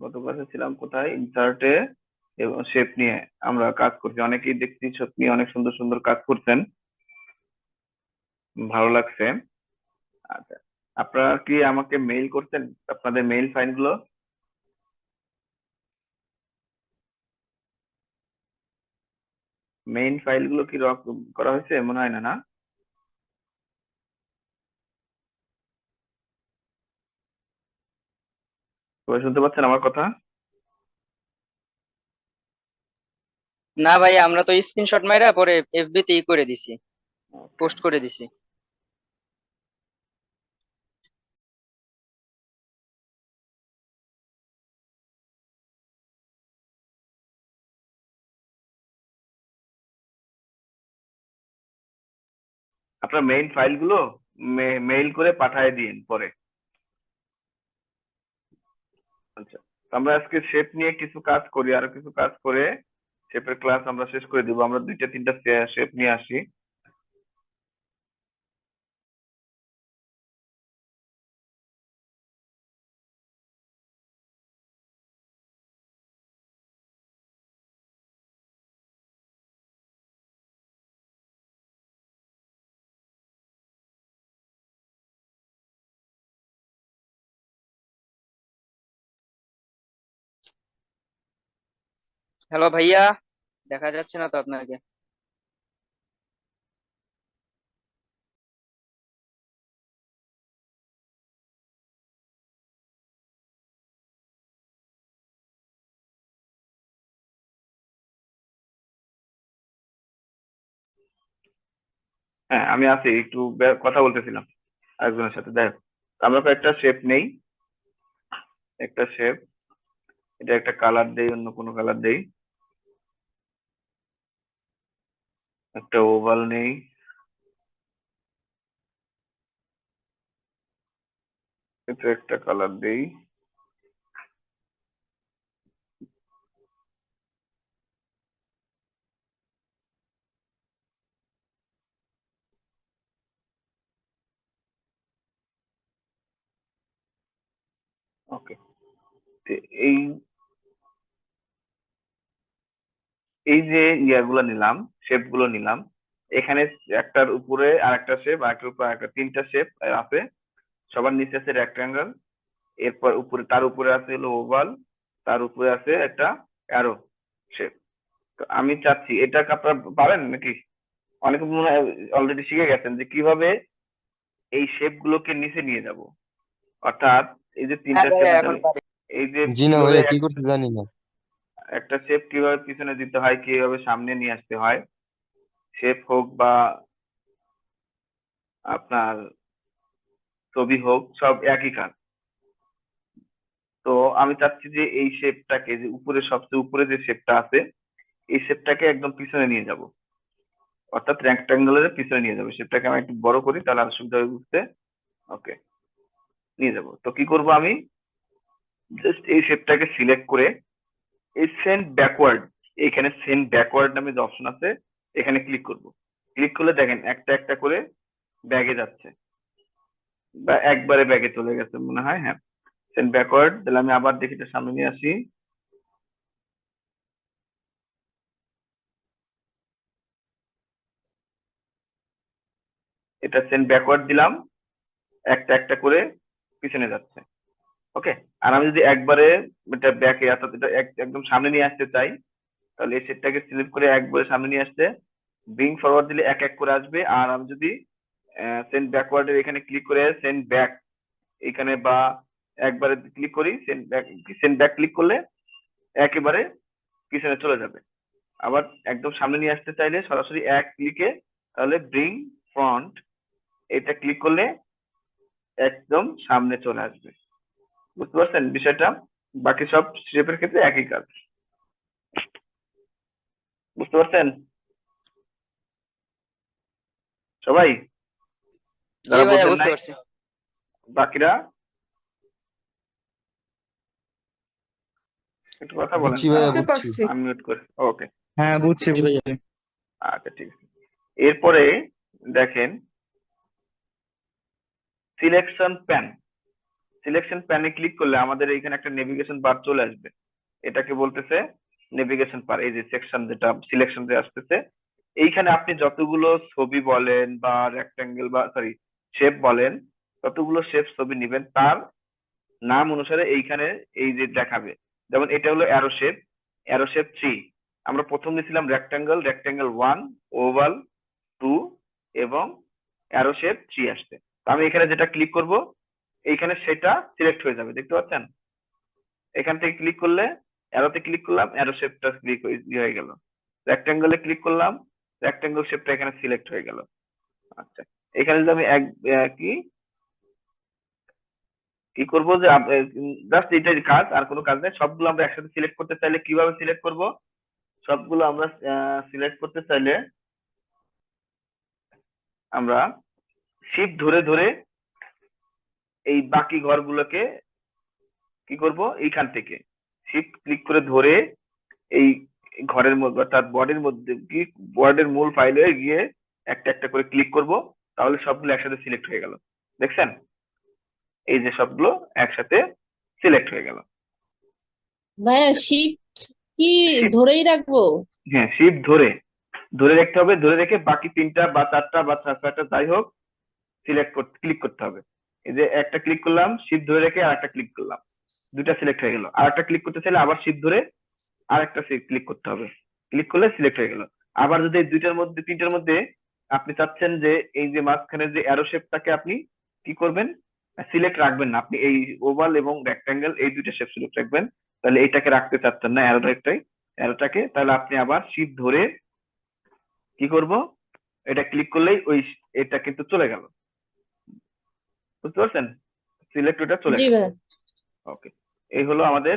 গত ক্লাসে ছিলাম কোথায়, ইনসার্টে এবং শেপ নিয়ে আমরা কাজ করছি। অনেকেই দেখছি শেপ নিয়ে অনেক সুন্দর সুন্দর কাজ করছেন, ভালো লাগছে। আচ্ছা, আপনারা কি আমাকে মেইল করছেন আপনাদের মেইল ফাইল গুলো? মেইন ফাইল গুলো কি রক করা হয়েছে? মনে হয় না, না? সবাই শুনতে পাচ্ছেন আমার কথা? না ভাই, আমরা তো স্ক্রিনশট মাইরা পরে এফবি তে করে দিছি, ওকে। পোস্ট করে দিছি। আপনার মেইন ফাইল গুলো মেইল করে পাঠিয়ে দিন পরে। আচ্ছা, তো আমরা আজকে শেপ নিয়ে কিছু কাজ করি, আরো কিছু কাজ করে শেপের ক্লাস আমরা শেষ করে দিব। আমরা দুইটা তিনটা শেপ নিয়ে আসি। হ্যালো ভাইয়া, দেখা যাচ্ছে না তো আপনাকে। হ্যাঁ, আমি আছি, একটু কথা বলতেছিলাম আরেকজনের সাথে। দেখ, আমরা কয়েকটা শেপ নেই। একটা শেপ, এটা একটা কালার দেই, অন্য কোনো কালার দেই। একটা ওভাল নেই। এটা একটা কালার দেই। ওকে। এই এই যে ইয়াগুলো নিলাম, শেপ গুলো নিলাম, এখানে একটার উপরে আর একটা শেপ, আর একটার উপরে একটা, তিনটা শেপ আছে। সবার নিচে আছে রেক্টাঙ্গেল, এরপর উপরে, তার উপরে আছে হলো ওভাল, তার উপরে আছে একটা অ্যারো শেপ। তো আমি চাচ্ছি এটা আপনারা পারেন নাকি? অনেকে মনে হয় অলরেডি শিখে গেছেন যে কিভাবে এই শেপ গুলোকে নিচে নিয়ে যাব। অর্থাৎ এই যে হ্যাঁ তিনটা শেপ ভাইয়া, আছে, এখন আমি পারি। এই যে জি না কিভাবে ভাইয়া, কি করতে জানি না। একটা শেপ কিভাবে পিছনে দিতে হয়, কিভাবে সামনে নিয়ে আসতে হয়, শেপ হোক বা আপনার ছবি হোক, সব একই কাজ। তো আমি চাচ্ছি যে এই শেপটাকে, যে উপরে সবচেয়ে উপরে যে শেপটা আছে, এই শেপটাকে একদম পিছনে নিয়ে যাব। অর্থাৎ রেক্টাঙ্গেলের পিছনে নিয়ে যাবো। শেপটাকে আমি একটু বড় করি, তাহলে আরো সুবিধা হবে বুঝতে। ওকে, নিয়ে যাব। তো কি করব আমি, জাস্ট এই শেপটাকে সিলেক্ট করে এই সেন্ড ব্যাকওয়ার্ড, এখানে সেন্ড ব্যাকওয়ার্ড নামে যে অপশন আছে, এখানে ক্লিক করব। ক্লিক করলে দেখেন একটা একটা করে ব্যাগে যাচ্ছে, বা একবারে ব্যাগে চলে গেছে মনে হয়। হ্যাঁ, সেন্ড ব্যাকওয়ার্ড। তাহলে আমি আবার দেখি, এটা সামনে নিয়ে আসি। এটা সেন্ড ব্যাকওয়ার্ড দিলাম, একটা একটা করে পিছনে যাচ্ছে। ওকে। আর আমি যদি একবারে এটা ব্যাকে, অর্থাৎ এটা একদম সামনে নিয়ে আসতে চাই, তাহলে এই সেটটাকে সিলেক্ট করে একবারে সামনে নিয়ে আসতে ব্রিং ফরওয়ার্ড দিলে এক এক করে আসবে। আর আমি যদি সেন্ড ব্যাকওয়ার্ডের এখানে ক্লিক করে সেন্ড ব্যাক এখানে, বা একবারে ক্লিক করি send back, send back click করলে একেবারে পিছনে চলে যাবে। আবার একদম সামনে নিয়ে আসতে চাইলে সরাসরি এক ক্লিকে, তাহলে ব্রিং ফ্রন্ট, এটা ক্লিক করলে একদম সামনে চলে আসবে। বুঝতে পারছেন বিষয়টা? বাকি সব শেপের ক্ষেত্রে একই কাজ। বুঝতে পারছেন সবাই? জি যারা ভাইয়া, বোঝেন বুঝতে নাই, পারছি। বাকিরা একটু কথা বলেন। বুঝছি ভাইয়া, বুঝতে বুঝছি। পারছি। আনমিউট করে। ওকে, হ্যাঁ, বুঝছি বুঝছি ভাইয়া। বুঝছি। আচ্ছা, ঠিক আছে। এরপরে দেখেন সিলেকশন প্যান, সিলেকশন প্যানে ক্লিক করলে আমাদের এখানে একটা নেভিগেশন বার চলে আসবে। এটাকে বলতেছে নেভিগেশন বার। এই যে সেকশন যেটা সিলেকশন যে আসতেছে, এইখানে আপনি যতগুলো ছবি বলেন বা রেক্টাঙ্গেল বা সরি শেপ বলেন, ততগুলো শেপ ছবি নিবেন, তার নাম অনুসারে এইখানে এই যে দেখাবে। যেমন এটা হলো অ্যারো শেপ, অ্যারো শেপ 3। আমরা প্রথম নিয়েছিলাম রেক্টাঙ্গেল, রেক্টাঙ্গেল 1, ওভাল 2 এবং অ্যারো শেপ 3 আসছে। তো আমি এখানে যেটা ক্লিক করব, এইখানে সেটা সিলেক্ট হয়ে যাবে, দেখতে পাচ্ছেন? এখান থেকে ক্লিক করলে, অ্যারোতে ক্লিক করলাম, অ্যারো শেপটা ক্লিক হয়ে গেল। রেক্টাঙ্গেলে ক্লিক করলাম, রেক্টাঙ্গেল শেপটা এখানে সিলেক্ট হয়ে গেল। আচ্ছা, এখানে যদি আমি কি কি করবো যে জাস্ট এটাই কাজ, আর কোনো কাজ নেই। সবগুলো আমরা একসাথে সিলেক্ট করতে চাইলে কিভাবে সিলেক্ট করব? সবগুলো আমরা সিলেক্ট করতে চাইলে আমরা শিফট ধরে ধরে এই বাকি ঘরগুলোকে কি করব, এইখান থেকে শিফট ক্লিক করে ধরে এই ঘরের মধ্যে অর্থাৎ বডির মধ্যে কি বর্ডের মূল ফাইলে গিয়ে একটা একটা করে ক্লিক করব, তাহলে সবগুলো একসাথে সিলেক্ট হয়ে গেল। দেখছেন? এই যে সবগুলো একসাথে সিলেক্ট হয়ে গেল। ভাইয়া শিফট কি শিফট, ধরেই রাখবো? হ্যাঁ শিফট ধরে ধরে রাখতে হবে, ধরে রেখে বাকি তিনটা বা চারটা বা ছয়টা যাই হোক সিলেক্ট করতে ক্লিক করতে হবে। এই যে একটা ক্লিক করলাম, শিফট ধরে রেখে আর একটা ক্লিক করলাম, দুইটা সিলেক্ট হয়ে গেল। আর একটা ক্লিক করতে চাইলে আবার শিফট ধরে আর একটা ক্লিক করতে হবে, ক্লিক করলে সিলেক্ট হয়ে গেল। আবার যদি এই দুইটার মধ্যে তিনটার মধ্যে আপনি চাচ্ছেন যে এই যে মাঝখানে যে অ্যারো শেপটাকে আপনি কি করবেন, সিলেক্ট রাখবেন না, আপনি এই ওভাল এবং রেক্টাঙ্গেল এই দুইটা শেপ সিলেক্ট রাখবেন, তাহলে এইটাকে রাখতে চাচ্ছেন না অ্যারোটাকে, তাহলে আপনি আবার শিফট ধরে কি করব, এটা ক্লিক করলেই ওই এটা কিন্তু চলে গেল। বুঝতে পারছেন? সিলেক্ট ওটা চলে জি গেল। ভাইয়া। ওকে, এই হলো আমাদের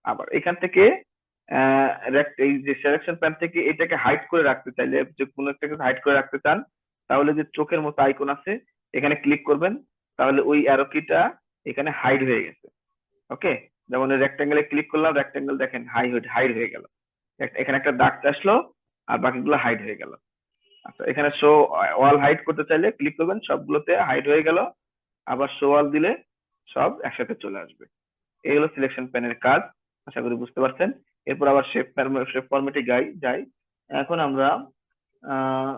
আবার এখান থেকে এই যে সিলেকশন প্যান থেকে এটাকে হাইড করে রাখতে চাইলে, যে কোনো একটাকে হাইড করে রাখতে চান, তাহলে যে চোখের মতো আইকন আছে এখানে ক্লিক করবেন, তাহলে ওই অ্যারো কিটা এখানে হাইড হয়ে গেছে। ওকে, যেমন রেক্টাঙ্গেলে ক্লিক করলাম, রেক্টাঙ্গেল দেখেন হাইড হয়ে গেল, এখানে একটা দাগ আসলো আর বাকিগুলো হাইড হয়ে গেল। আচ্ছা, এখানে শো অল হাইড করতে চাইলে ক্লিক করবেন, সবগুলোতে হাইড হয়ে গেল, আবার শো অল দিলে সব একসাথে চলে আসবে। এই হলো সিলেকশন প্যানের কাজ, আশা করি বুঝতে পারছেন। এরপর আবার শেপ ফরম্যাটে যাই। এখন আমরা আহ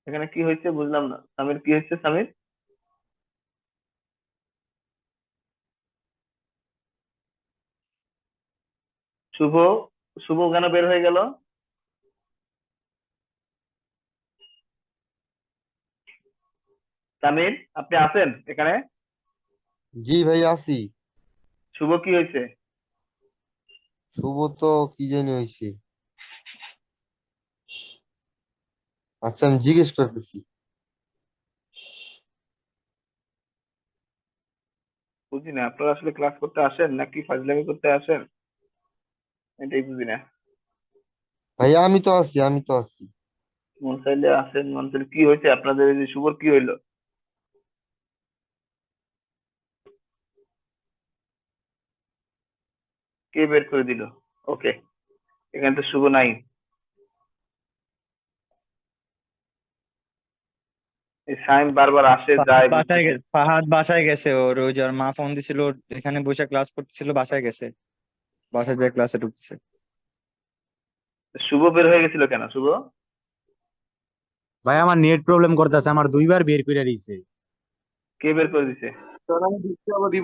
এখানে কি হয়েছে বুঝলাম না, সামির কি হয়েছে সামির? শুভ, শুভ কেন বের হয়ে গেল? সামির, আপনি আছেন এখানে? জি ভাই আছি। শুভ কি হয়েছে? শুভ তো কি জানি হয়েছে। আচ্ছা আমি জিজ্ঞেস করতেছি। বুঝি না, আপনারা আসলে ক্লাস করতে আসেন নাকি ফাজলামি করতে আসেন, এটাই বুঝি না। ভাই আমি তো আছি, আমি তো আছি। মন চাইলে আসেন, মন চাইলে কি হয়েছে আপনাদের? এই যে শুভর কি হইলো? কে বের করে দিল? ওকে, এখানে তো শুভ নাই। এই সাইম বারবার আসে ফাহাদ যায় বাসায় বুঝতেছি। গেছে, ফাহাদ বাসায় গেছে, ওর ওই যে ওর মা ফোন দিছিল, ওর এখানে বসে ক্লাস করতেছিল, বাসায় গেছে, বাসায় যে ক্লাসে ঢুকছে। শুভ বের হয়ে গেছিল কেন শুভ? ভাই আমার নেট প্রবলেম করতেছে, আমার দুইবার বের করে দিয়েছে। কে বের করে দিছে?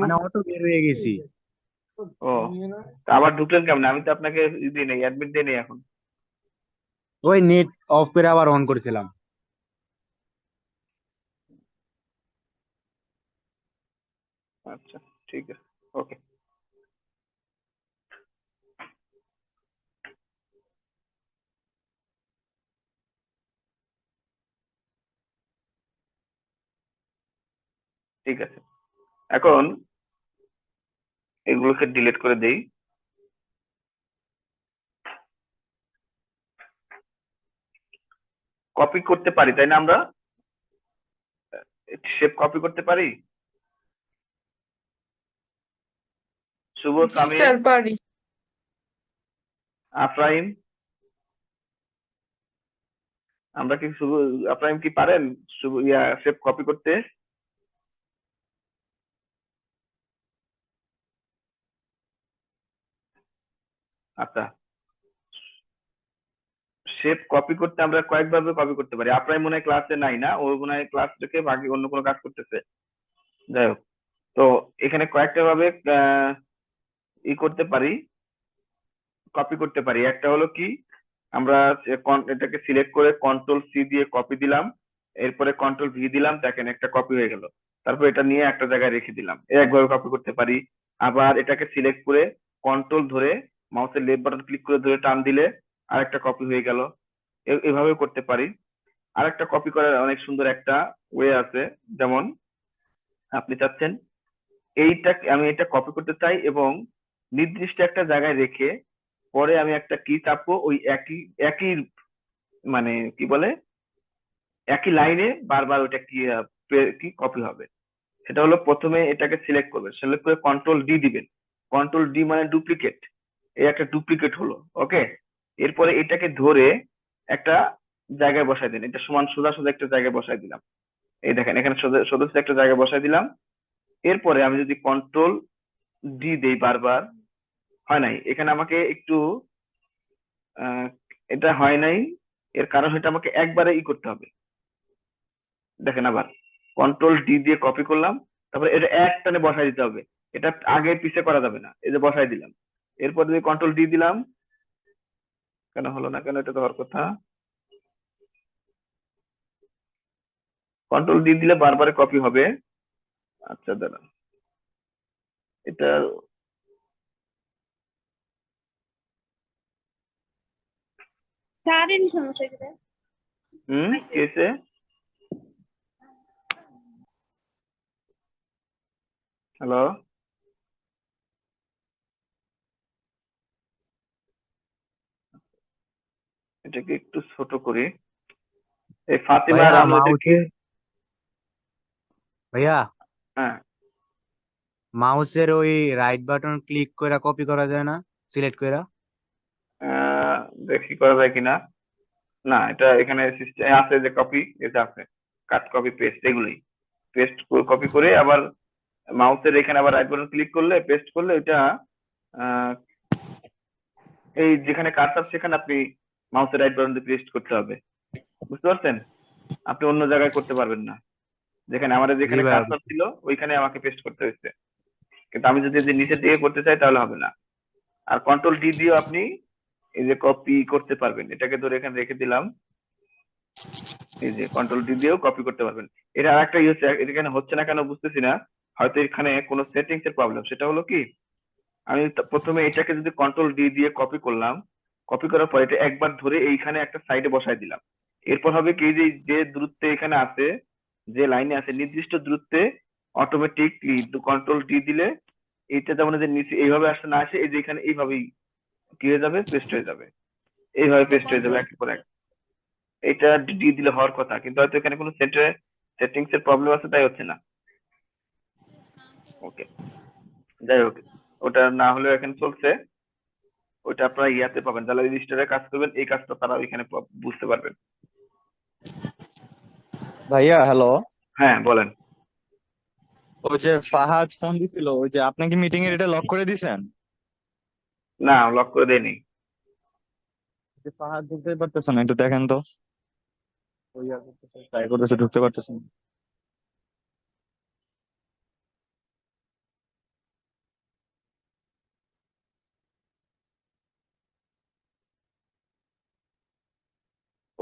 মানে অটো বের হয়ে গেছি। ও, তা আবার ঢুকলেন কেমন? আমি তো আপনাকে দিই নেই, অ্যাডমিট দিই নেই এখন। ওই নেট অফ করে আবার অন করেছিলাম। আচ্ছা, ঠিক আছে, ওকে। ঠিক আছে, এখন এগুলোকে ডিলিট করে দেই। কপি করতে পারি তাই না আমরা? শেপ কপি করতে পারি? শুভ, জি সামির, স্যার পারি। আফরাইম, আমরা কি শুধু, আপনারা কি পারেন শুধু শেপ কপি করতে? আচ্ছা, শেপ কপি করতে আমরা কয়েকভাবে কপি করতে পারি। আপনার মনে হয় ক্লাসে নাই, না ও মনে হয় ক্লাস থেকে বাকি অন্য কোনো কাজ করতেছে। যাই হোক, তো এখানে কয়েকটা ভাবে করতে পারি, কপি করতে পারি। একটা হলো কি, আমরা এটাকে সিলেক্ট করে কন্ট্রোল সি দিয়ে কপি দিলাম, এরপরে কন্ট্রোল ভি দিলাম, দেখেন একটা কপি হয়ে গেল। তারপর এটা নিয়ে একটা জায়গায় রেখে দিলাম, একভাবে কপি করতে পারি। আবার এটাকে সিলেক্ট করে কন্ট্রোল ধরে মাউসের লেফট বাটন ক্লিক করে ধরে টান দিলে আরেকটা কপি হয়ে গেল। এভাবে করতে পারি। আরেকটা কপি করার অনেক সুন্দর একটা ওয়ে আছে, যেমন আপনি চাচ্ছেন এইটা, আমি এটা কপি করতে চাই এবং নির্দিষ্ট একটা জায়গায় রেখে পরে আমি একটা কি চাপবো, ওই একই একই মানে কি বলে, একই লাইনে বারবার ওইটা কি কি কপি হবে। সেটা হলো প্রথমে এটাকে সিলেক্ট করবেন, সিলেক্ট করে কন্ট্রোল ডি দিবেন। কন্ট্রোল ডি মানে ডুপ্লিকেট, এই একটা ডুপ্লিকেট হলো। ওকে, এরপরে এটাকে ধরে একটা জায়গায় বসাই দিন, এটা সমান সোজা সোজা একটা জায়গায় বসাই দিলাম। এই দেখেন এখানে সোজা সোজা সোজা একটা জায়গায় বসাই দিলাম। এরপরে আমি যদি কন্ট্রোল ডি দেই বারবার, হয় নাই, এখানে আমাকে একটু আহ, এটা হয় নাই। এর কারণ এটা আমাকে একবারে করতে হবে। দেখেন আবার কন্ট্রোল ডি দিয়ে কপি করলাম, তারপরে এটা এক টানে বসাই দিতে হবে। এটা আগে পিছে করা যাবে না, এই যে বসাই দিলাম। এরপর যদি কন্ট্রোল ডি দিলাম, কেন হলো না, কেন, এটা তো হওয়ার কথা। কন্ট্রোল ডি দিলে বারবার কপি হবে। আচ্ছা দাঁড়ান, এটা স্যারেরই সমস্যা কি? কি হয়েছে? হ্যালো, এটাকে একটু ছোট করি। এই ফাতিমা ভাইয়া রানু এটা কি? মাউসে ভাইয়া হ্যাঁ, মাউসের ওই রাইট বাটন ক্লিক করে কপি করা যায় না, সিলেক্ট করে? আহ, দেখি করা যায় কিনা। না, এটা এখানে সিস্টেম আছে যে কপি, এটা আছে কাট কপি পেস্ট, এগুলোই পেস্ট কপি করে আবার মাউসের এখানে আবার রাইট বাটন ক্লিক করলে পেস্ট করলে এটা আহ, এই যেখানে কার্সার সেখানে আপনি মাউসের রাইট বাটন দিয়ে পেস্ট করতে হবে। বুঝতে পারছেন? আপনি অন্য জায়গায় করতে পারবেন না। যেখানে আমাদের জি যেখানে ভাইয়া কার্সার ছিল ওইখানে আমাকে পেস্ট করতে হয়েছে, কিন্তু আমি যদি এই যে নিচের দিকে করতে চাই তাহলে হবে না। আর কন্ট্রোল ডি দিয়েও আপনি এই যে কপি করতে পারবেন, এটাকে ধরে এখানে রেখে দিলাম, এই যে কন্ট্রোল ডি দিয়েও কপি করতে পারবেন। এটা আর একটা হচ্ছে, এখানে হচ্ছে না কেন বুঝতেছি না, হয়তো এখানে কোনো সেটিংস এর প্রবলেম। সেটা হলো কি, আমি প্রথমে এটাকে যদি কন্ট্রোল ডি দিয়ে কপি করলাম, কপি করার পর এটা একবার ধরে এইখানে একটা সাইডে বসাই দিলাম। এরপর হবে কি, যে যে দূরত্বে এখানে আছে, যে লাইনে আছে নির্দিষ্ট দূরত্বে অটোমেটিকলি কন্ট্রোল ডি দিলে এইটা যেমন যে নিচে এইভাবে আসতে না আসে, এই যে এখানে এইভাবেই কি হয়ে যাবে, পেস্ট হয়ে যাবে। এইভাবে পেস্ট হয়ে যাবে একের পর এক। এটা ডি দিলে হওয়ার কথা, কিন্তু হয়তো এখানে কোনো সেটিংস এর প্রবলেম আছে তাই হচ্ছে না। ওকে, যাই হোক, ওটা না হলেও এখানে চলছে। ওইটা আপনারা ইয়াতে পাবেন, যারা রেজিস্টারে কাজ করবেন এই কাজটা তারা ওইখানে বুঝতে পারবেন। ভাইয়া হ্যালো, হ্যাঁ বলেন। ওই যে ফাহাদ ফোন দিছিল, ওই যে আপনি কি মিটিং এর এটা লক করে দিছেন? না, লক করে দেয়নি। যে ফাহাদ ঢুকতে পারতেছে না, একটু দেখেন তো। ওই আর করতেছে, ট্রাই করতেছে, ঢুকতে পারতেছে না।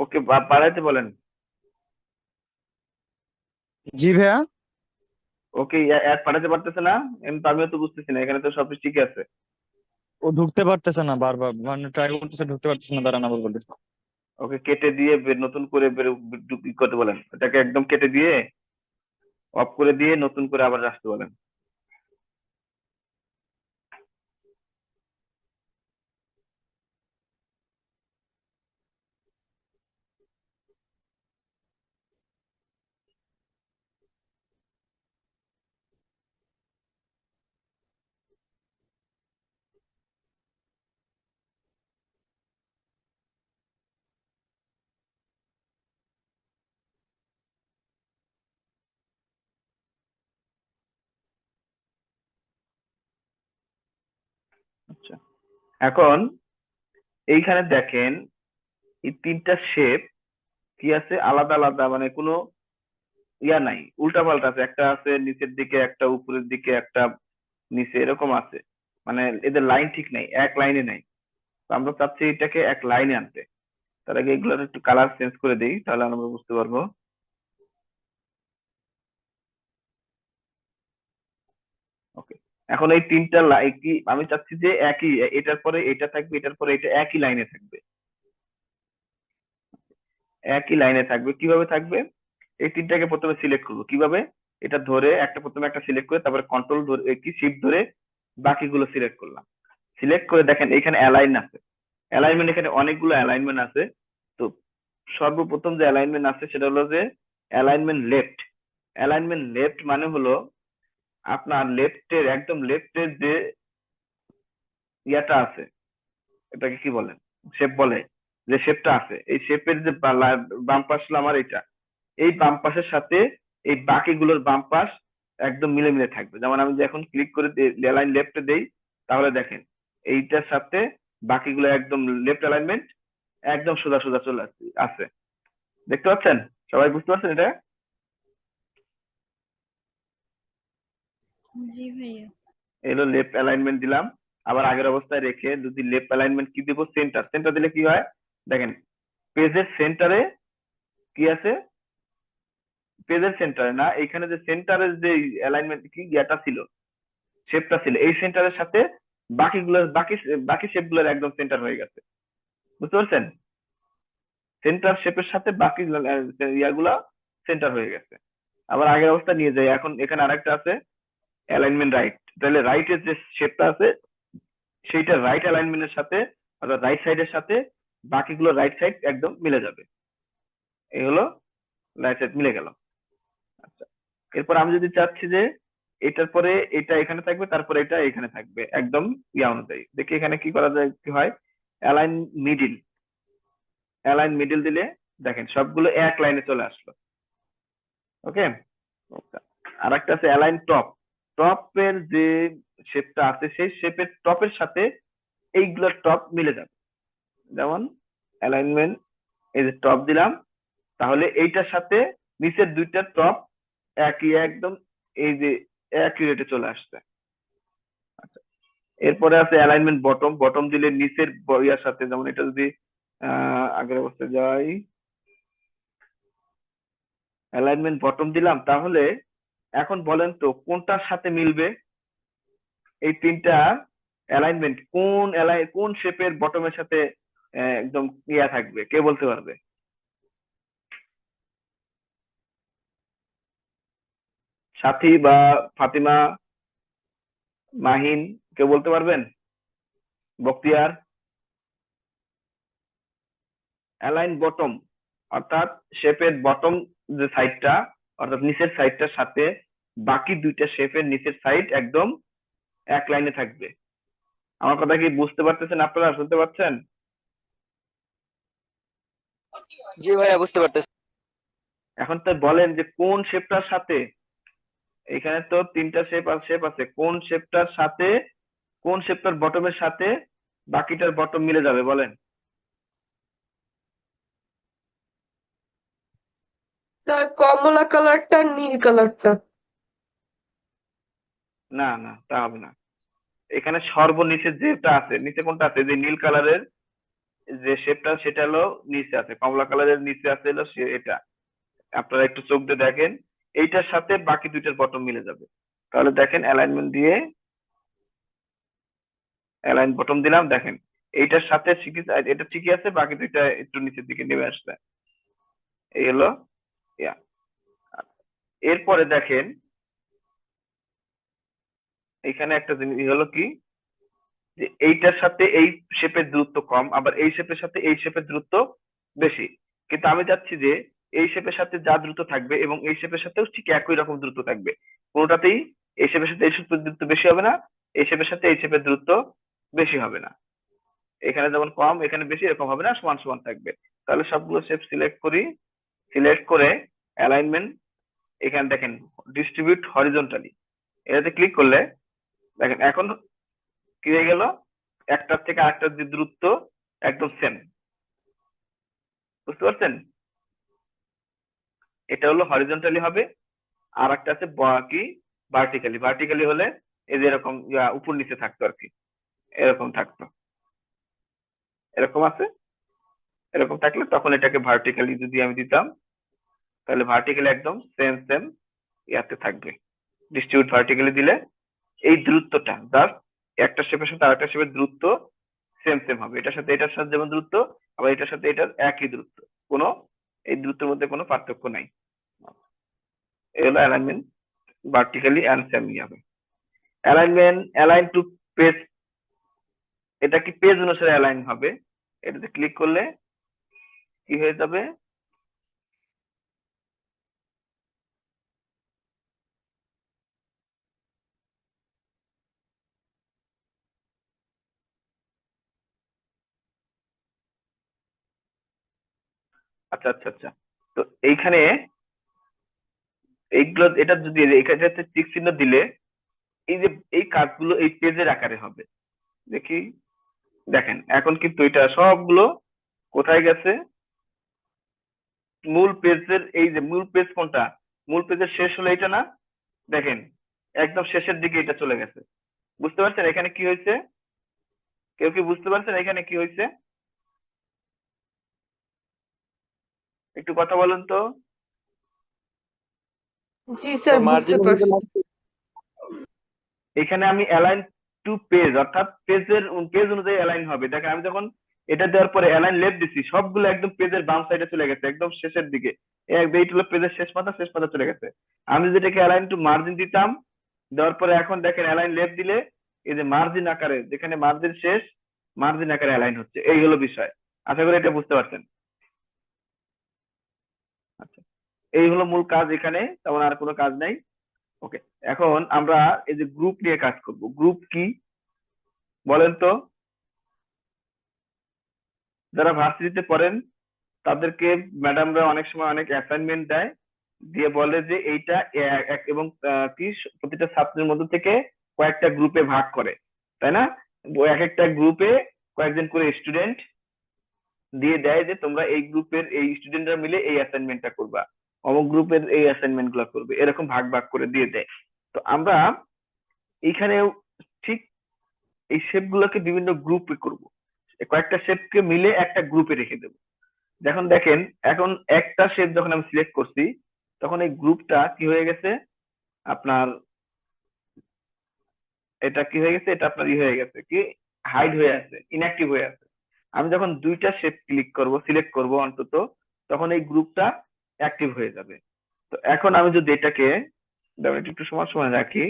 ওকে, বাড়াইতে বলেন। জি ভাইয়া। ওকে, অ্যাড পাঠাতে পারতেছে না? এমনি তো আমিও তো বুঝতেছি না, এখানে তো সবকিছু ঠিকই আছে। ও ঢুকতে পারতেছে না, বারবার মানে ট্রাই করতেছে, ঢুকতে পারতেছে না, দাঁড়ান আবার বলতেছে। ওকে, কেটে দিয়ে নতুন করে করতে বলেন, এটাকে একদম কেটে দিয়ে অফ করে দিয়ে নতুন করে আবার আসতে বলেন। আচ্ছা, এখন এইখানে দেখেন এই তিনটা শেপ কি আছে আলাদা আলাদা, মানে কোনো ইয়া নাই, উল্টা পাল্টা আছে, একটা আছে নিচের দিকে, একটা উপরের দিকে, একটা নিচে, এরকম আছে। মানে এদের লাইন ঠিক নাই, এক লাইনে নাই। তো আমরা চাচ্ছি এটাকে এক লাইনে আনতে। তার আগে এগুলোর একটু কালার চেঞ্জ করে দিই, তাহলে আমরা বুঝতে পারবো। ওকে, এখন এই তিনটা লাইন কি আমি চাচ্ছি যে একই, এটার পরে এটা থাকবে, এটার পরে এটা একই লাইনে থাকবে, একই লাইনে থাকবে। কিভাবে থাকবে? এই তিনটাকে প্রথমে সিলেক্ট করবো কিভাবে, এটা ধরে একটা, প্রথমে একটা সিলেক্ট করে তারপরে কন্ট্রোল ধরে কি শিফট ধরে বাকিগুলো সিলেক্ট করলাম। সিলেক্ট করে দেখেন এখানে অ্যালাইন আছে, অ্যালাইনমেন্ট এখানে অনেকগুলো অ্যালাইনমেন্ট আছে। তো সর্বপ্রথম যে অ্যালাইনমেন্ট আছে সেটা হলো যে অ্যালাইনমেন্ট লেফট। অ্যালাইনমেন্ট লেফট মানে হলো আপনার লেফটের, একদম লেফটের যে ইয়াটা আছে, এটাকে কি বলেন, শেপ বলে, যে শেপটা আছে, এই শেপের যে বাম পাশ হলো আমার এটা, এই বাম পাশের সাথে এই বাকিগুলোর বাম পাশ একদম মিলে মিলে থাকবে। যেমন আমি যে এখন ক্লিক করে অ্যালাইন লেফটে দেই, তাহলে দেখেন এইটার সাথে বাকিগুলো একদম লেফট অ্যালাইনমেন্ট একদম সোজা সোজা চলে আছে। দেখতে পাচ্ছেন? সবাই বুঝতে পারছেন এটা? জি ভাইয়া। এলো লেফট অ্যালাইনমেন্ট দিলাম। আবার আগের অবস্থায় রেখে যদি লেফট অ্যালাইনমেন্ট কি দিব, সেন্টার, সেন্টার দিলে কি হয় দেখেন, পেজের সেন্টারে কি আছে, পেজের সেন্টারে না, এখানে যে সেন্টারের যে অ্যালাইনমেন্ট কি ইয়াটা ছিল, শেপটা ছিল, এই সেন্টারের সাথে বাকিগুলোর বাকি বাকি শেপগুলোর একদম সেন্টার হয়ে গেছে। বুঝতে পারছেন? সেন্টার শেপের সাথে বাকি ইয়াগুলা সেন্টার হয়ে গেছে। আবার আগের অবস্থা নিয়ে যাই, এখন এখানে আরেকটা আছে অ্যালাইনমেন্ট রাইট, তাহলে রাইটের যে শেপটা আছে সেইটা রাইট অ্যালাইনমেন্টের সাথে, অর্থাৎ রাইট সাইডের সাথে বাকিগুলো রাইট সাইড একদম মিলে যাবে। এই হলো রাইট সাইড মিলে গেল। আচ্ছা, এরপর আমি যদি চাচ্ছি যে এটার পরে এটা এখানে থাকবে, তারপরে এটা এখানে থাকবে, একদম ইয়া অনুযায়ী, দেখি এখানে কি করা যায়, কি হয়, অ্যালাইন মিডিল, অ্যালাইন মিডিল দিলে দেখেন সবগুলো এক লাইনে চলে আসলো। ওকে, আর একটা আছে অ্যালাইন টপ, টপের যে শেপটা আছে সেই শেপের টপের সাথে এইগুলোর টপ মিলে যাবে। যেমন অ্যালাইনমেন্ট, এই যে টপ দিলাম, তাহলে এইটার সাথে নিচের দুইটা টপ একই একদম এই যে একই রেটে চলে আসছে। আচ্ছা, এরপরে আছে অ্যালাইনমেন্ট বটম, বটম দিলে নিচের ইয়ার সাথে, যেমন এটা যদি আগের অবস্থায় যাই, অ্যালাইনমেন্ট বটম দিলাম, তাহলে এখন বলেন তো কোনটার সাথে মিলবে, এই তিনটা অ্যালাইনমেন্ট কোন শেপের বটমের সাথে একদম ইয়া থাকবে, কে বলতে পারবে? সাথী বা ফাতিমা, মাহিন, কেউ বলতে পারবেন? বক্তিয়ার? অ্যালাইন বটম অর্থাৎ শেপের বটম যে সাইডটা, অর্থাৎ নিচের সাইডটার সাথে বাকি দুইটা শেপের নিচের সাইড একদম এক লাইনে থাকবে। আমার কথা কি বুঝতে পারতেছেন আপনারা, শুনতে পাচ্ছেন? জি ভাইয়া, বুঝতে পারতেছি। এখন তো বলেন যে কোন শেপটার সাথে, এখানে তো তিনটা শেপ আছে, কোন শেপটার সাথে, কোন শেপটার বটমের সাথে বাকিটার বটম মিলে যাবে বলেন? স্যার, কমলা কালারটা আর নীল কালারটা। না না, তা হবে না। এখানে সর্বনিচে যেটা আছে, নিচে কোনটা আছে, যে নীল কালারের যে শেপটা সেটা হলো নিচে আছে, কমলা কালারের নিচে আছে হলো এটা। আপনারা একটু চোখ দিয়ে দেখেন, এইটার সাথে বাকি দুইটার বটম মিলে যাবে। তাহলে দেখেন অ্যালাইনমেন্ট দিয়ে অ্যালাইন বটম দিলাম, দেখেন এইটার সাথে এটা ঠিকই আছে, বাকি দুইটা একটু নিচের দিকে নেমে আসছে। এই হলো ইয়া। এরপরে দেখেন এখানে একটা জিনিস হলো কি, যে এইটার সাথে এই শেপের দূরত্ব কম, আবার এই শেপের সাথে এই শেপের দূরত্ব বেশি। কিন্তু আমি চাচ্ছি যে এই শেপের সাথে যা দ্রুত থাকবে এবং এই শেপের সাথেও ঠিক একই রকম দ্রুত থাকবে, কোনোটাতেই এই শেপের সাথে এই শেপের দূরত্ব বেশি হবে না, এই শেপের সাথে এই শেপের দূরত্ব বেশি হবে না। এখানে যেমন কম এখানে বেশি, এরকম হবে না, সমান সমান থাকবে। তাহলে সবগুলো শেপ সিলেক্ট করি, সিলেক্ট করে অ্যালাইনমেন্ট, এখানে দেখেন ডিস্ট্রিবিউট হরিজন্টালি, এটাতে ক্লিক করলে দেখেন এখন কি হয়ে গেল, একটার থেকে আরেকটার যে দূরত্ব একদম সেম। বুঝতে পারছেন? এটা হলো হরিজন্টালি হবে, আর একটা আছে কি ভার্টিক্যালি। ভার্টিক্যালি হলে এই যে এরকম উপর নিচে থাকতো আর কি, এরকম থাকতো, এরকম আছে, এরকম থাকলে তখন এটাকে ভার্টিক্যালি যদি আমি দিতাম, তাহলে ভার্টিক্যালি একদম সেম সেম ইয়াতে থাকবে। ডিস্ট্রিবিউট ভার্টিক্যালি দিলে এই দূরত্বটা জাস্ট একটা শেপের সাথে আরেকটা শেপের দূরত্ব সেম সেম হবে। এটার সাথে এটার সাথে যেমন দূরত্ব, আবার এটার সাথে এটার একই দূরত্ব, কোনো এই দূরত্বের মধ্যে কোনো পার্থক্য নাই। এই হলো অ্যালাইনমেন্ট ভার্টিক্যালি অ্যান্ড সেমি হবে। অ্যালাইনমেন্ট অ্যালাইন টু পেজ, এটা কি পেজ অনুসারে অ্যালাইন হবে। এটাতে ক্লিক করলে কি হয়ে যাবে, আচ্ছা আচ্ছা আচ্ছা, তো এইখানে এইগুলো এটা যদি এখানে টিক চিহ্ন দিলে এই যে এই কাজগুলো এই পেজের আকারে হবে। দেখি, দেখেন এখন কিন্তু এটা সবগুলো কোথায় গেছে, মূল পেজের, এই যে মূল পেজ কোনটা, মূল পেজের শেষ হলো এটা না, দেখেন একদম শেষের দিকে এটা চলে গেছে। বুঝতে পারছেন এখানে কি হয়েছে? কেউ কি বুঝতে পারছেন এখানে কি হয়েছে? একটু কথা বলেন তো। জি স্যার, বুঝতে পারছি। এখানে আমি অ্যালাইন টু পেজ, অর্থাৎ পেজ অনুযায়ী অ্যালাইন হবে। দেখেন আমি যখন এটা দেওয়ার পরে অ্যালাইন লেফট দিছি, সবগুলো একদম পেজের বাম সাইডে চলে গেছে, একদম শেষের দিকে। এইটা হলো পেজের শেষ পাতা, শেষ পাতা চলে গেছে। আমি যেটাকে অ্যালাইন টু মার্জিন দিতাম, দেওয়ার পরে এখন দেখেন অ্যালাইন লেফট দিলে এই যে মার্জিন আকারে, যেখানে মার্জিন শেষ, মার্জিন আকারে অ্যালাইন হচ্ছে। এই হলো বিষয়। আশা করি এটা বুঝতে পারছেন। আচ্ছা, এই হলো মূল কাজ, এখানে তেমন আর কোনো কাজ নাই। ওকে, এখন আমরা এই যে গ্রুপ নিয়ে কাজ করব। গ্রুপ কি বলেন তো? যারা ভার্সিটিতে পড়েন তাদেরকে ম্যাডামরা অনেক সময় অনেক অ্যাসাইনমেন্ট দেয়, দিয়ে বলে যে এইটা এবং কি প্রতিটা ছাত্রের মধ্যে থেকে কয়েকটা গ্রুপে ভাগ করে, তাই না? এক একটা গ্রুপে কয়েকজন করে স্টুডেন্ট দিয়ে দেয় যে তোমরা এই গ্রুপের এই স্টুডেন্টরা মিলে এই অ্যাসাইনমেন্টটা করবা, অমুক গ্রুপের এই অ্যাসাইনমেন্ট গুলো করবে, এরকম ভাগ ভাগ করে দিয়ে দেয়। তো আমরা এইখানেও ঠিক এই শেপ গুলোকে বিভিন্ন গ্রুপে করব, কয়েকটা শেপকে মিলে একটা গ্রুপে রেখে দেবো। যখন দেখেন এখন একটা শেপ যখন আমি সিলেক্ট করছি, তখন এই গ্রুপটা কি হয়ে গেছে আপনার, এটা কি হয়ে গেছে, এটা আপনার ই হয়ে গেছে কি, হাইড হয়ে আছে, ইনঅ্যাক্টিভ হয়ে আছে। আমি যখন দুইটা শেপ ক্লিক করব, সিলেক্ট করব অন্তত, তখন এই গ্রুপটা অ্যাক্টিভ হয়ে যাবে। তো এখন আমি যদি এটাকে একটু সময় সময় রাখি,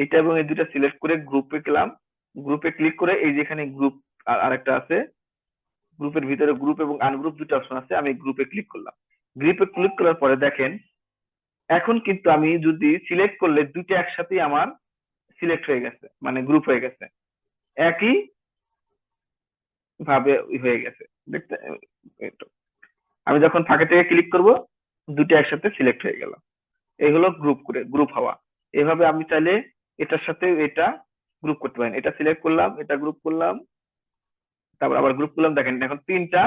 এটা এবং এই দুইটা সিলেক্ট করে গ্রুপে গেলাম, গ্রুপে ক্লিক করে এই যেখানে গ্রুপ আরেকটা আছে, গ্রুপের ভিতরে গ্রুপ এবং আনগ্রুপ দুটো অপশন আছে, আমি গ্রুপে ক্লিক করলাম। গ্রুপে ক্লিক করার পরে দেখেন এখন কিন্তু আমি যদি সিলেক্ট করলে দুটো একসাথেই আমার সিলেক্ট হয়ে গেছে, মানে গ্রুপ হয়ে গেছে, একই ভাবে হয়ে গেছে। দেখতে এইতো। আমি যখন ফাঁকা থেকে ক্লিক করব, দুটো একসাথে সিলেক্ট হয়ে গেল। এই হলো গ্রুপ করে গ্রুপ হওয়া। এভাবে আমি চাইলে এটার সাথে এটা গ্রুপ করতে পারেন। এটা সিলেক্ট করলাম, এটা গ্রুপ করলাম, তারপর আবার গ্রুপ করলাম, দেখেন এখন তিনটা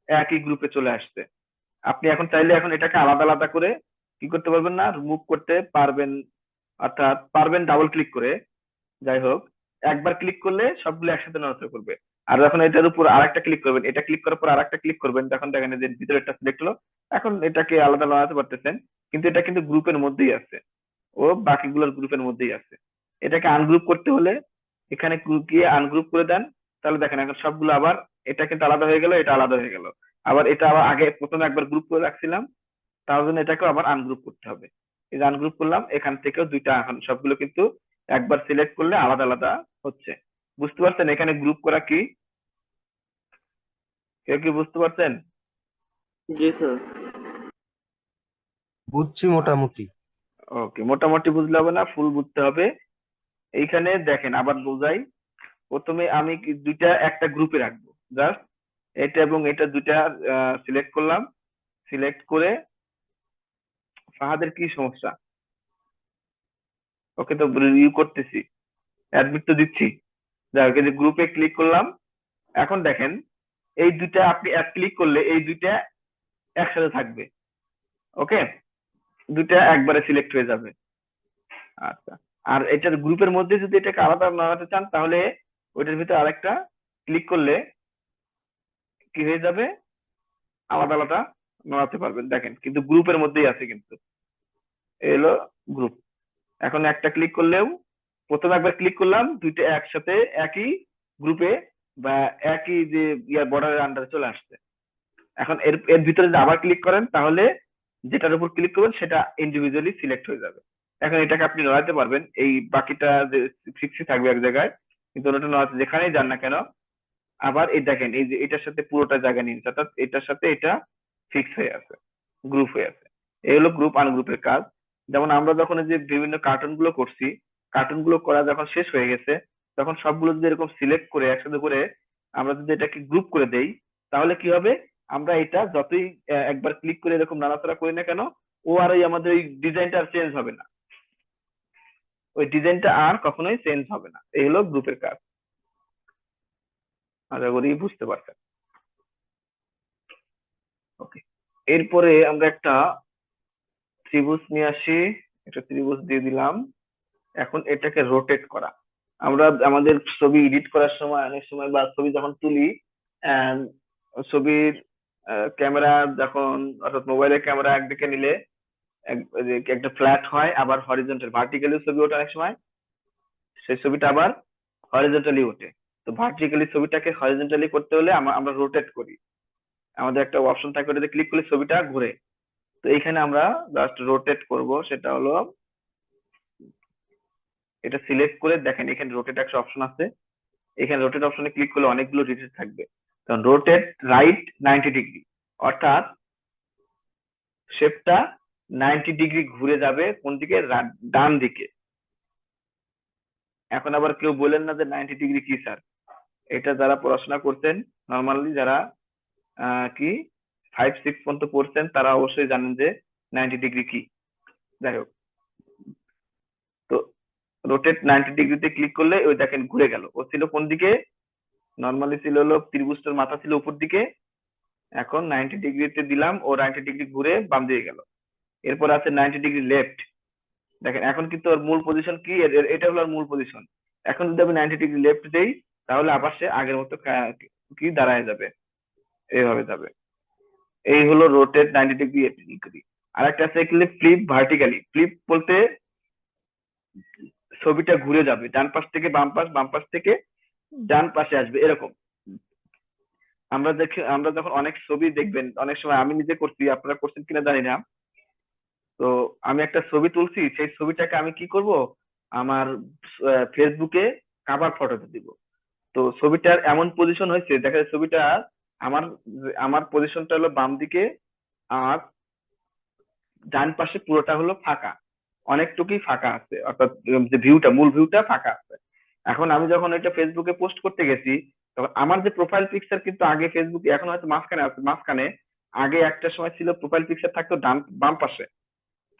একই গ্রুপে চলে আসছে। আপনি এখন চাইলে এখন এটাকে আলাদা আলাদা করে কি করতে পারবেন না, মুভ করতে পারবেন, অর্থাৎ পারবেন ডাবল ক্লিক করে। যাই হোক, একবার ক্লিক করলে সবগুলো একসাথে নড়াচড়া করবে। আর যখন এটার উপর আরেকটা ক্লিক করবেন, এটা ক্লিক করার পর আরেকটা ক্লিক করবেন, তখন দেখেন যে ভিতরে একটা সিলেক্ট হলো। এখন এটাকে আলাদা নড়াতে পারতেছেন, কিন্তু এটা কিন্তু গ্রুপের মধ্যেই আছে, ও বাকিগুলোর গ্রুপের মধ্যেই আছে। এটাকে আনগ্রুপ করতে হলে এখানে গিয়ে আনগ্রুপ করে দেন, তাহলে দেখেন এখন সবগুলো আবার, এটা কিন্তু আলাদা হয়ে গেল, এটা আলাদা হয়ে গেল। আবার এটা আবার আগে প্রথমে একবার গ্রুপ করে রাখছিলাম, তার জন্য এটাকেও আবার আনগ্রুপ করতে হবে। এই যে আনগ্রুপ করলাম, এখান থেকেও দুইটা, এখন সবগুলো কিন্তু একবার সিলেক্ট করলে আলাদা আলাদা হচ্ছে। বুঝতে পারছেন এখানে গ্রুপ করা কি? কেউ কি বুঝতে পারছেন? জি স্যার। বুঝছি মোটামুটি। ওকে, মোটামুটি বুঝলে হবে না, ফুল বুঝতে হবে। এইখানে দেখেন আবার বোঝাই, প্রথমে আমি দুইটা একটা গ্রুপে রাখবো, জাস্ট এটা এবং এটা দুইটা সিলেক্ট করলাম। সিলেক্ট করে ফাহাদের কি সমস্যা? ওকে তো রিভিউ করতেছি, অ্যাডমিট তো দিচ্ছি। যাই হোক, এই যে গ্রুপে ক্লিক করলাম। এখন দেখেন এই দুইটা আপনি এক ক্লিক করলে এই দুইটা একসাথে থাকবে। ওকে, দুইটা একবারে সিলেক্ট হয়ে যাবে। আচ্ছা, আর এটার গ্রুপের মধ্যে যদি এটাকে আলাদা নাড়াতে চান তাহলে ওইটার ভিতরে আরেকটা ক্লিক করলে কি হয়ে যাবে, আলাদা আলাদা নাড়াতে পারবেন। দেখেন কিন্তু গ্রুপের মধ্যেই আছে, কিন্তু এই হলো গ্রুপ। এখন একটা ক্লিক করলেও, প্রথমে একবার ক্লিক করলাম, দুইটা একসাথে একই গ্রুপে বা একই যে ইয়ার বর্ডারের আন্ডারে চলে আসছে। এখন এর এর ভিতরে যদি আবার ক্লিক করেন তাহলে যেটার উপর ক্লিক করবেন সেটা ইন্ডিভিজুয়ালি সিলেক্ট হয়ে যাবে। এখন এটাকে আপনি নড়াতে পারবেন, এই বাকিটা যে ফিক্সই থাকবে এক জায়গায়, কিন্তু ওটা নড়াতে যেখানেই যান না কেন আবার এই দেখেন এই যে এটার সাথে পুরোটা জায়গা নিয়ে নিচ্ছে, অর্থাৎ এটার সাথে এটা ফিক্স হয়ে আছে, গ্রুপ হয়ে আছে। এই হলো গ্রুপ আনগ্রুপের কাজ। যেমন আমরা যখন এই যে বিভিন্ন কার্টুন গুলো করছি, কার্টুন গুলো করা যখন শেষ হয়ে গেছে তখন সবগুলো যদি এরকম সিলেক্ট করে একসাথে করে আমরা যদি এটাকে গ্রুপ করে দেই তাহলে কি হবে, আমরা এটা যতই একবার ক্লিক করে এরকম নাড়াচাড়া করি না কেন ও আর ওই আমাদের ওই ডিজাইনটা আর চেঞ্জ হবে না, ওই ডিজাইনটা আর কখনোই চেঞ্জ হবে না। এই হলো গ্রুপের কাজ। আশা করি বুঝতে পারছেন। ওকে, এরপরে আমরা একটা ত্রিভুজ নিয়ে আসি, একটা ত্রিভুজ দিয়ে দিলাম। এখন এটাকে রোটেট করা। আমরা আমাদের ছবি এডিট করার সময় অনেক সময় বা ছবি যখন তুলি আহ, ছবির ক্যামেরা যখন, অর্থাৎ মোবাইলের ক্যামেরা একদিকে নিলে যে একটা ফ্ল্যাট হয়, আবার হরিজন্টাল ভার্টিক্যালি ছবি ওঠে অনেক সময়, সেই ছবিটা আবার হরিজন্টালি ওঠে। তো ভার্টিক্যালি ছবিটাকে হরিজন্টালি করতে হলে আমরা রোটেট করি। আমাদের একটা অপশন থাকে, ওটাতে ক্লিক করলে ছবিটা ঘুরে। তো এইখানে আমরা জাস্ট রোটেট করব, সেটা হলো এটা সিলেক্ট করে দেখেন এখানে রোটেট একটা অপশন আছে, এখানে রোটেট অপশনে ক্লিক করলে অনেকগুলো রোটেট থাকবে। কারণ রোটেট রাইট 90 ডিগ্রি, অর্থাৎ শেপটা 90 ডিগ্রি ঘুরে যাবে কোন দিকে, ডান দিকে। এখন আবার কেউ বলেন না যে 90 ডিগ্রি কি স্যার, এটা যারা পড়াশোনা করতেন নর্মালি, যারা কি 5-6 পর্যন্ত পড়ছেন তারা অবশ্যই জানেন যে 90 ডিগ্রি কি। যাই হোক, তো রোটেট 90 ডিগ্রিতে ক্লিক করলে ওই দেখেন ঘুরে গেল। ও ছিল কোন দিকে, নর্মালি ছিল হলো ত্রিভুজটার মাথা ছিল উপর দিকে, এখন 90 ডিগ্রিতে দিলাম, ও 90 ডিগ্রি ঘুরে বাম দিকে গেল। এরপর আছে 90 ডিগ্রি লেফট, দেখেন এখন কিন্তু ওর মূল পজিশন কি, এটা হলো ওর মূল পজিশন। এখন যদি আমি 90 ডিগ্রি লেফট দেই তাহলে আবার সে আগের মতো কি দাঁড়ায় যাবে, এইভাবে যাবে। এই হলো রোটেট 90 ডিগ্রি। আর একটা আছে ফ্লিপ ভার্টিক্যালি। ফ্লিপ বলতে ছবিটা ঘুরে যাবে, ডান পাশ থেকে বাম পাশ, বাম পাশ থেকে ডান পাশে আসবে, এরকম। আমরা যখন অনেক ছবি দেখবেন, অনেক সময় আমি নিজে করছি, আপনারা করছেন কিনা জানি না। তো আমি একটা ছবি তুলছি, সেই ছবিটাকে আমি কি করব, আমার ফেসবুকে কাভার ফটোতে দিব। তো ছবিটার এমন পজিশন হয়েছে, দেখা যায় ছবিটা আমার আমার পজিশনটা হলো বাম দিকে, আর ডান পাশে পুরোটা হলো ফাঁকা, অনেকটুকুই ফাঁকা আছে, অর্থাৎ যে ভিউটা, মূল ভিউটা ফাঁকা আছে। এখন আমি যখন এটা ফেসবুকে পোস্ট করতে গেছি তখন আমার যে প্রোফাইল পিকচার কিন্তু আগে ফেসবুকে, এখন হয়তো মাঝখানে আছে, মাঝখানে আগে একটা সময় ছিল প্রোফাইল পিকচার থাকতো ডান বাম পাশে,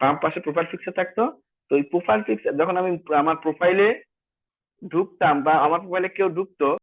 বাম পাশে প্রোফাইল পিকচার থাকতো। তো এই প্রোফাইল পিকচার যখন আমি আমার প্রোফাইলে ঢুকতাম বা আমার প্রোফাইলে কেউ ঢুকতো